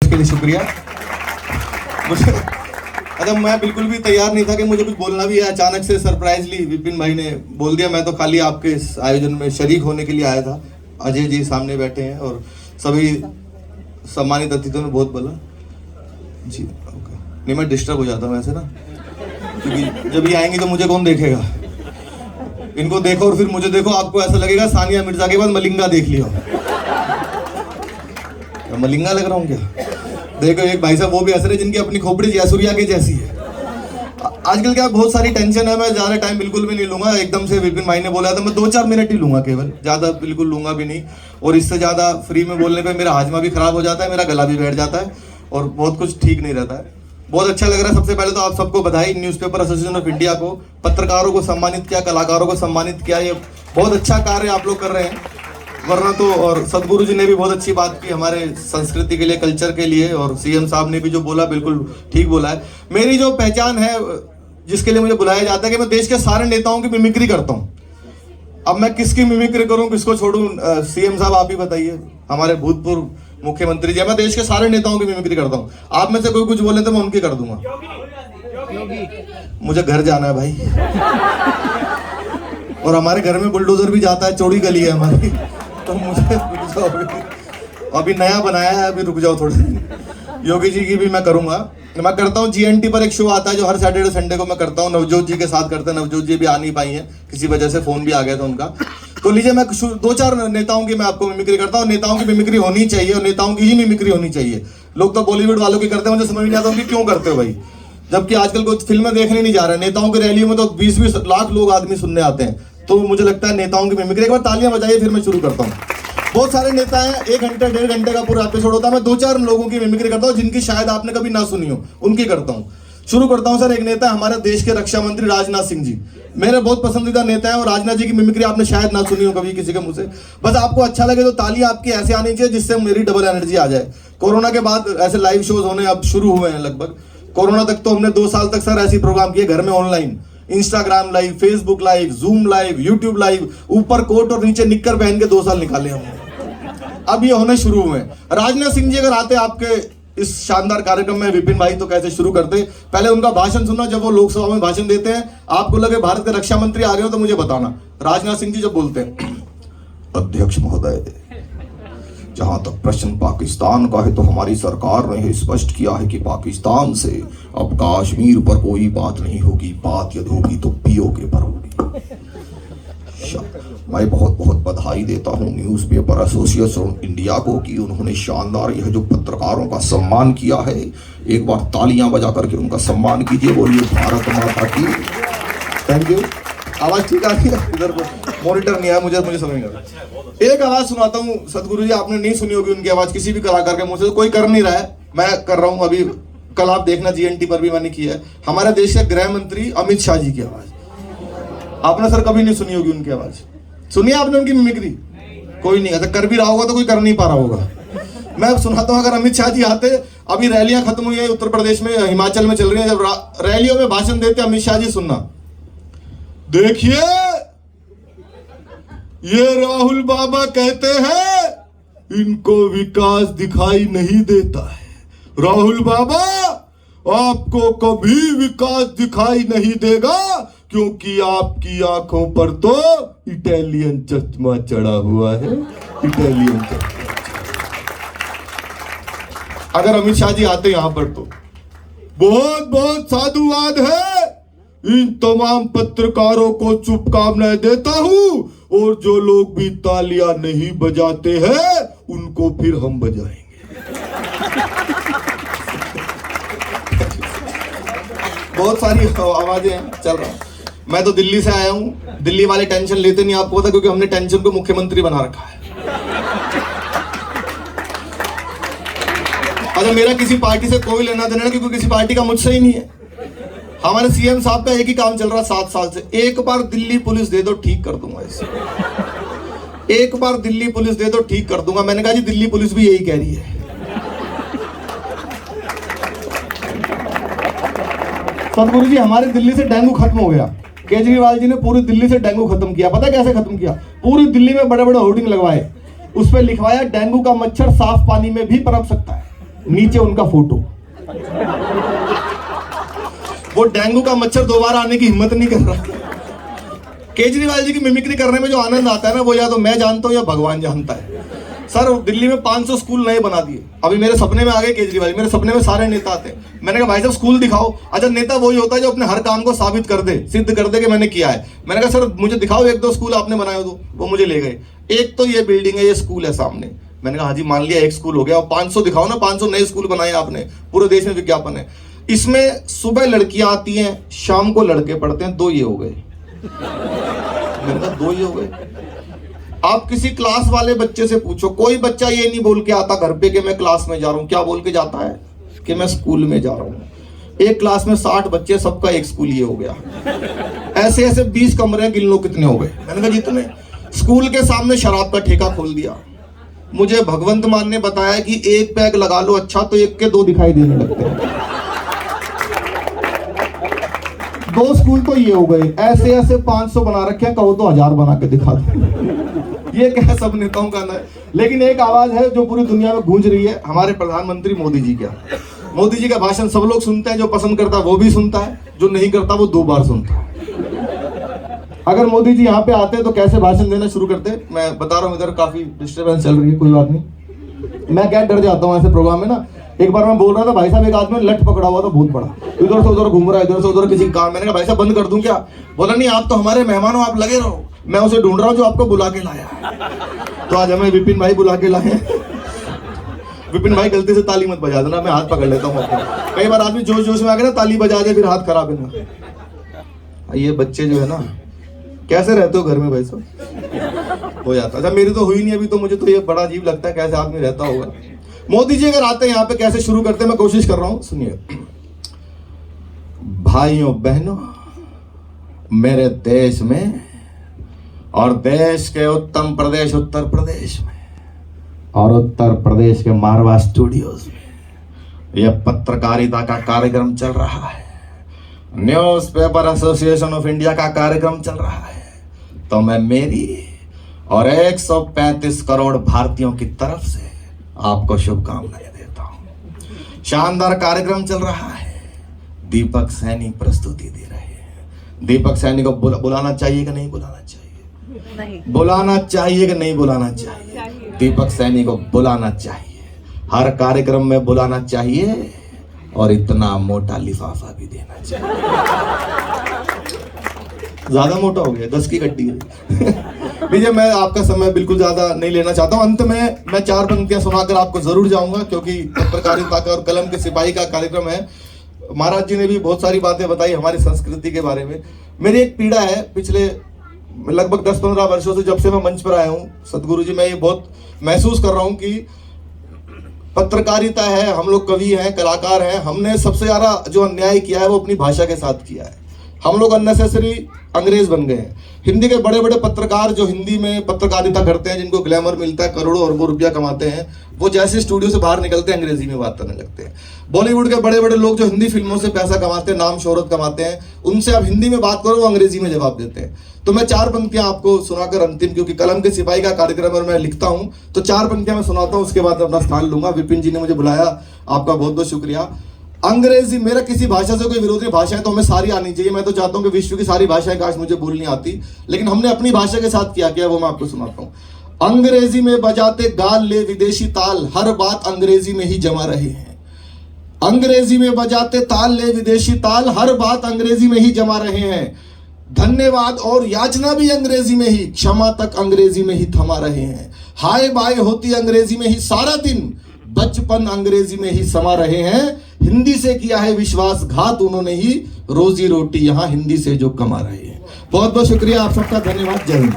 के लिए शुक्रिया। मुझे अच्छा, मैं बिल्कुल भी तैयार नहीं था कि मुझे कुछ बोलना भी है। अचानक से सरप्राइजली विपिन भाई ने बोल दिया। मैं तो खाली आपके इस आयोजन में शरीक होने के लिए आया था। अजय जी सामने बैठे हैं और सभी सम्मानित अतिथियों ने बहुत बोला जी। ओके, नहीं मैं डिस्टर्ब हो जाता हूँ ऐसे ना, क्योंकि जब ये आएंगे तो मुझे कौन देखेगा। इनको देखो और फिर मुझे देखो, आपको ऐसा लगेगा सानिया मिर्जा के बाद मलिंगा देख लिया। मलिंगा लग रहा हूँ क्या? देखो एक भाई साहब वो भी ऐसे जिनकी अपनी खोपड़ी जयसूर्या के जैसी है। आजकल क्या बहुत सारी टेंशन है। मैं ज्यादा टाइम बिल्कुल भी नहीं लूंगा। एकदम से विपिन भाई ने बोला था मैं 2-4 मिनट ही लूंगा, केवल, ज्यादा बिल्कुल लूंगा भी नहीं। और इससे ज्यादा फ्री में बोलने पे मेरा हाजमा भी खराब हो जाता है, मेरा गला भी बैठ जाता है और बहुत कुछ ठीक नहीं रहता है। बहुत अच्छा लग रहा है। सबसे पहले तो आप सबको बधाई। न्यूज़पेपर एसोसिएशन ऑफ इंडिया को, पत्रकारों को सम्मानित किया, कलाकारों को सम्मानित किया। ये बहुत अच्छा कार्य आप लोग कर रहे हैं। वरना तो, और सदगुरु जी ने भी बहुत अच्छी बात की हमारे संस्कृति के लिए, कल्चर के लिए, और सीएम साहब ने भी जो बोला बिल्कुल ठीक बोला है। मेरी जो पहचान है, जिसके लिए मुझे बुलाया जाता है, कि मैं देश के सारे नेताओं की मिमिक्री करता हूँ। अब मैं किसकी मिमिक्री करूँ, किसको छोड़ूं? सीएम साहब आप ही बताइए। हमारे भूतपूर्व मुख्यमंत्री जी, मैं देश के सारे नेताओं की मिमिक्री करता हूँ। आप में से कोई कुछ बोले तो मैं उनकी कर दूंगा। मुझे घर जाना है भाई, और हमारे घर में बुलडोजर भी जाता है, चौड़ी गली है हमारी, तो मुझे रुक जाओ, अभी नया बनाया है, अभी रुक जाओ थोड़ी। योगी जी की भी मैं करूंगा। मैं करता हूँ GNT पर एक शो आता है जो हर सैटरडे संडे को मैं करता हूँ। नवजोत जी के साथ करते हैं। नवजोत जी भी आ नहीं पाई हैं, किसी वजह से फोन भी आ गया था उनका। तो लीजिए, मैं 2-4 नेताओं की मैं आपको मिमिक्री करता हूँ। नेताओं की मिमिक्री होनी चाहिए और नेताओं की ही मिमिक्री होनी चाहिए। लोग तो बॉलीवुड वालों की करते हैं, मुझे समझ नहीं आता उनकी क्यों करते हो भाई, जबकि आजकल कोई फिल्में देखने नहीं जा रहे हैं। नेताओं की रैलियों में तो 20-20 लाख लोग आदमी सुनने आते हैं। तो मुझे लगता है नेताओं की मिमिक्री, एक बार तालियां बजाइए फिर मैं शुरू करता हूँ। बहुत सारे नेता हैं, 1 घंटे 1.5 घंटे का पूरा एपिसोड होता है। मैं 2-4 लोगों की मिमिक्री करता हूँ जिनकी शायद आपने कभी ना सुनी हो, उनकी करता हूँ। शुरू करता हूँ सर। एक नेता हमारे देश के रक्षा मंत्री राजनाथ सिंह जी, मेरे बहुत पसंदीदा नेता है। और राजनाथ जी की मिमिक्री आपने शायद ना सुनी हो कभी किसी के मुंह से। बस आपको अच्छा लगे तो तालियां आपकी ऐसे आनी चाहिए जिससे मेरी डबल एनर्जी आ जाए। कोरोना के बाद ऐसे लाइव शोज होने अब शुरू हुए हैं लगभग। कोरोना तक तो हमने 2 साल तक सर ऐसे प्रोग्राम किए घर में online, Instagram live, Facebook live, zoom live, YouTube live, ऊपर कोट और नीचे निक्कर पहन के 2 साल निकाले हमने। अब ये होने शुरू हुए। राजनाथ सिंह जी अगर आते आपके इस शानदार कार्यक्रम में, विपिन भाई तो कैसे शुरू करते? पहले उनका भाषण सुनना। जब वो लोकसभा में भाषण देते हैं, आपको लगे भारत के रक्षा मंत्री आ गए हो तो मुझे बताना। राजनाथ सिंह जी जब बोलते हैं, अध्यक्ष महोदय, जहां तक प्रश्न पाकिस्तान का है तो हमारी सरकार ने स्पष्ट किया है कि पाकिस्तान से अब कश्मीर पर कोई बात नहीं होगी। बात यदि होगी तो POK पर होगी। मैं बहुत बहुत बधाई देता हूं न्यूज़पेपर एसोसिएशन ऑफ इंडिया को कि उन्होंने शानदार यह जो पत्रकारों का सम्मान किया है। एक बार तालियां बजा करके उनका सम्मान कीजिए। बोलिए भारत माता की। Thank you. आवाज ठीक आ रही है? इधर मॉनिटर नहीं है, मुझे समझ नहीं आ रहा। एक आवाज सुनाता हूँ सदगुरु जी, आपने नहीं सुनी होगी उनकी आवाज किसी भी कलाकार के मुंह से। कोई कर नहीं रहा है, मैं कर रहा हूँ अभी। कल आप देखना GNT पर भी मैंने किया है। हमारे देश के गृह मंत्री अमित शाह जी की आवाज आपने सर कभी नहीं सुनी होगी उनकी आवाज। सुनिए आपने उनकी मिमिक्री? कोई नहीं। अच्छा, कर भी रहा होगा तो कोई कर नहीं पा रहा होगा। मैं सुनाता हूँ। अगर अमित शाह जी आते, अभी रैलियां खत्म हुई है उत्तर प्रदेश में, हिमाचल में चल रही है, जब रैलियों में भाषण देते अमित शाह जी, सुनना। देखिए, ये राहुल बाबा कहते हैं इनको विकास दिखाई नहीं देता है। राहुल बाबा, आपको कभी विकास दिखाई नहीं देगा क्योंकि आपकी आंखों पर तो इटालियन चश्मा चढ़ा हुआ है। इटालियन चश्मा। अगर अमित शाह जी आते यहां पर तो बहुत बहुत साधुवाद है। इन तमाम पत्रकारों को शुभकामनाएं देता हूं, और जो लोग भी तालियां नहीं बजाते हैं उनको फिर हम बजाएंगे। बहुत सारी आवाजें चल रहा है। मैं तो दिल्ली से आया हूं। दिल्ली वाले टेंशन लेते नहीं, आपको पता, क्योंकि हमने टेंशन को मुख्यमंत्री बना रखा है। अच्छा, मेरा किसी पार्टी से कोई लेना देना नहीं, क्योंकि किसी पार्टी का मुझसे ही नहीं है। हमारे CM साहब का एक ही काम चल रहा है 7 साल से, एक बार दिल्ली पुलिस दे दो ठीक कर दूंगा इसे। एक बार दिल्ली पुलिस दे दो ठीक कर दूंगा। मैंने कहा जी दिल्ली पुलिस भी यही कह रही है। सदगुरु जी, हमारे दिल्ली से डेंगू खत्म हो गया। केजरीवाल जी ने पूरी दिल्ली से डेंगू खत्म किया। पता कैसे खत्म किया? पूरी दिल्ली में बड़े बड़े होर्डिंग लगवाए, उस पर लिखवाया डेंगू का मच्छर साफ पानी में भी पनप सकता है। नीचे उनका फोटो। वो डेंगू का मच्छर दोबारा आने की हिम्मत नहीं कर रहा। केजरीवाल जी की मिमिक्री करने में जो आनंद आता है ना, वो या तो मैं जानता हूं या भगवान जानता है। सर दिल्ली में 500 स्कूल नए बना दिए। अभी मेरे सपने में आ गए केजरीवाल, मेरे सपने में सारे नेता आते हैं। मैंने कहा भाई साहब स्कूल दिखाओ। अच्छा नेता वही होता है जो अपने हर काम को साबित कर दे, सिद्ध कर दे कि मैंने किया है। मैंने कहा सर मुझे दिखाओ 1-2 स्कूल आपने बनाए हो। वो मुझे ले गए। एक तो ये बिल्डिंग है, ये स्कूल है सामने। मैंने कहा हाँ जी मान लिया एक स्कूल हो गया। और 500 दिखाओ ना, 500 नए स्कूल बनाए आपने, पूरे देश में विज्ञापन है। इसमें सुबह लड़कियां आती हैं, शाम को लड़के पढ़ते हैं। 2 ये हो गए। मैंने कहा 2 ये हो गए। आप किसी क्लास वाले बच्चे से पूछो, कोई बच्चा ये नहीं बोल के आता घर पे कि मैं क्लास में जा रहा हूं। क्या बोल के जाता है? कि मैं स्कूल में जा रहा हूं। एक क्लास में 60 बच्चे, सबका एक स्कूल ये हो गया। ऐसे ऐसे 20 कमरे, गिन लो कितने हो गए। मैंने कहा जितने। स्कूल के सामने शराब का ठेका खोल दिया। मुझे भगवंत मान ने बताया कि एक पैक लगा लो अच्छा तो 1 के 2 दिखाई देने लगते हैं। 2 स्कूल तो ये हो गए। ऐसे ऐसे 500 बना रखे हैं, कहो तो 1000 बना के दिखा दो। ये क्या सब नेताओं का ना। लेकिन एक आवाज है जो पूरी दुनिया में गूंज रही है, हमारे प्रधानमंत्री मोदी जी का। मोदी जी का भाषण सब लोग सुनते हैं। जो पसंद करता है वो भी सुनता है, जो नहीं करता वो 2 बार सुनता है। अगर मोदी जी यहाँ पे आते तो कैसे भाषण देना शुरू करते, मैं बता रहा हूँ। इधर काफी डिस्टर्बेंस चल रही है, कोई बात नहीं। मैं क्या डर जाता हूँ ऐसे प्रोग्राम में ना। एक बार मैं बोल रहा था, भाई साहब एक आदमी लठ पकड़ा हुआ था बहुत बड़ा, इधर से उधर घूम रहा है, इधर से उधर किसी काम। मैंने कहा भाई साहब बंद कर दूं क्या? बोला नहीं आप तो हमारे मेहमान हो, आप लगे रहो। मैं उसे ढूंढ रहा हूँ जो आपको बुला के लाया है। तो आज हमें विपिन भाई बुला के लाए। विपिन भाई गलती से ताली मत बजा देना, मैं हाथ पकड़ लेता हूँ। कई बार आदमी जोश जोश में आके ना ताली बजा दे, फिर हाथ खराब है ना। ये बच्चे जो है ना, कैसे रहते हो घर में भाई साहब? हो जाता। अच्छा मेरी तो हुई नहीं अभी, तो मुझे तो ये बड़ा अजीब लगता है कैसे आदमी रहता होगा। मोदी जी अगर आते हैं यहाँ पे कैसे शुरू करते हैं, मैं कोशिश कर रहा हूं, सुनिए। भाइयों बहनों, मेरे देश में और देश के उत्तम प्रदेश उत्तर प्रदेश में और उत्तर प्रदेश के मारवा स्टूडियोज में यह पत्रकारिता का कार्यक्रम चल रहा है। न्यूज़पेपर एसोसिएशन ऑफ इंडिया का कार्यक्रम चल रहा है। तो मैं मेरी और 135 करोड़ भारतीयों की तरफ से आपको शुभकामनाएं देता हूं। शानदार कार्यक्रम चल रहा है। दीपक सैनी प्रस्तुति दे रहे हैं। दीपक सैनी को बुलाना चाहिए कि नहीं बुलाना चाहिए? नहीं। बुलाना चाहिए कि नहीं बुलाना चाहिए? दीपक सैनी को बुलाना चाहिए, हर कार्यक्रम में बुलाना चाहिए और इतना मोटा लिफाफा भी देना चाहिए। ज्यादा मोटा हो गया, 10 की गड्डी है। विजय मैं आपका समय बिल्कुल ज्यादा नहीं लेना चाहता हूं। अंत में मैं 4 पंक्तियां सुनाकर आपको जरूर जाऊंगा, क्योंकि पत्रकारिता का और कलम के सिपाही का कार्यक्रम है। महाराज जी ने भी बहुत सारी बातें बताई हमारी संस्कृति के बारे में। मेरी एक पीड़ा है पिछले लगभग 10-15 वर्षों से, जब से मैं मंच पर आया हूँ सदगुरु जी, मैं ये बहुत महसूस कर रहा हूँ कि पत्रकारिता है, हम लोग कवि हैं, कलाकार हैं, हमने सबसे ज्यादा जो अन्याय किया है वो अपनी भाषा के साथ किया है। हम लोग अननेसेसरी अंग्रेज बन गए हैं। हिंदी के बड़े बड़े पत्रकार जो हिंदी में पत्रकारिता करते हैं, जिनको ग्लैमर मिलता है, करोड़ों अरबों रुपया कमाते हैं, वो जैसे स्टूडियो से बाहर निकलते हैं अंग्रेजी में बात करने लगते हैं। बॉलीवुड के बड़े बड़े लोग जो हिंदी फिल्मों से पैसा कमाते हैं, नाम शोहरत कमाते हैं, उनसे आप हिंदी में बात करो वो अंग्रेजी में जवाब देते हैं। तो मैं 4 पंक्तियां आपको सुनाकर अंतिम, क्योंकि कलम के सिपाही का कार्यक्रम और मैं लिखता हूं, तो 4 पंक्तियां मैं सुनाता हूं, उसके बाद अपना स्थान लूंगा। विपिन जी ने मुझे बुलाया, आपका बहुत बहुत शुक्रिया। अंग्रेजी, मेरा किसी भाषा से कोई विरोधी भाषा है तो हमें सारी आनी चाहिए। मैं तो चाहता हूं कि विश्व की सारी भाषाएं काश मुझे बोलनी आती, लेकिन हमने अपनी भाषा के साथ क्या किया वो मैं आपको सुनाता हूं। अंग्रेजी में बजाते गाल ले विदेशी ताल, हर बात अंग्रेजी में ही जमा रहे हैं। अंग्रेजी में बजाते ताल ले विदेशी ताल, हर बात अंग्रेजी में ही जमा रहे हैं। धन्यवाद और याचना भी अंग्रेजी में ही, क्षमा तक अंग्रेजी में ही थमा रहे हैं। हाय बाय होती अंग्रेजी में ही सारा दिन, बचपन अंग्रेजी में ही समा रहे हैं। हिंदी से किया है विश्वासघात उन्होंने ही, रोजी रोटी यहां हिंदी से जो कमा रहे हैं। बहुत बहुत शुक्रिया, आप सबका धन्यवाद। जय हिंद।